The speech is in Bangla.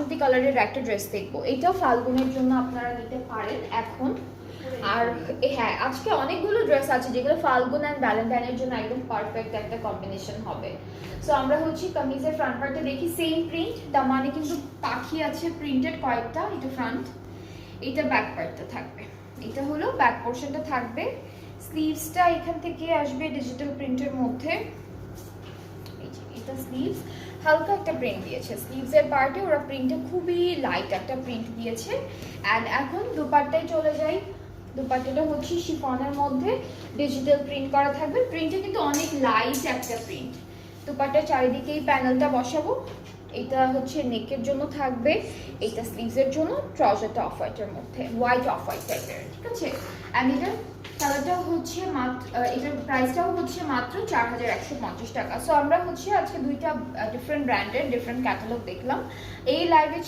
বাসন্তী কালারের একটা ড্রেস দেখবো, এটাও ফাল্গুনের জন্য আপনারা নিতে পারেন এখন। আর হ্যাঁ, আজকে অনেকগুলো ড্রেস আছে যেগুলো ফাল্গুন অ্যান্ড ভ্যালেন্টাইনের জন্য একদম পারফেক্ট একটা কম্বিনেশন হবে। সো আমরা হচ্ছে কামিজের ফ্রন্ট পার্টে দেখি সেম প্রিন্ট, দামানে কিন্তু পাখি আছে প্রিন্টেড কয়েকটা, এটা ফ্রন্ট, এটা ব্যাক পার্টটা থাকবে, এটা হলো ব্যাক পোর্শনটা থাকবে। স্লিভসটা এখান থেকে আসবে ডিজিটাল প্রিন্টের মধ্যে, এটা স্লিভস হালকা একটা প্রিন্ট দিয়েছে, স্লিভসের পার্টে ওরা প্রিন্টটা খুবই লাইট একটা প্রিন্ট দিয়েছে। অ্যান্ড এখন দুপাট্টায় চলে যাই, দুপাট্টাটা হচ্ছে শিফনের মধ্যে ডিজিটাল প্রিন্ট করা থাকবে, প্রিন্টটা কিন্তু অনেক লাইট একটা প্রিন্ট। দুপাট্টার চারিদিকে এই প্যানেলটা বসাবো, এটা হচ্ছে নেকের জন্য থাকবে, এটা স্লিভসের জন্য, ট্রাউজারটা অফ হোয়াইটের মধ্যে, হোয়াইট অফ হোয়াইট টাইপের, ঠিক আছে। অ্যান্ড এটার কালারটা হচ্ছে মাত্র, এটার প্রাইসটাও হচ্ছে মাত্র 4150 টাকা। সো আমরা হচ্ছে আজকে দুইটা ডিফারেন্ট ব্র্যান্ডের ডিফারেন্ট ক্যাটালগ দেখলাম এই লাইভে।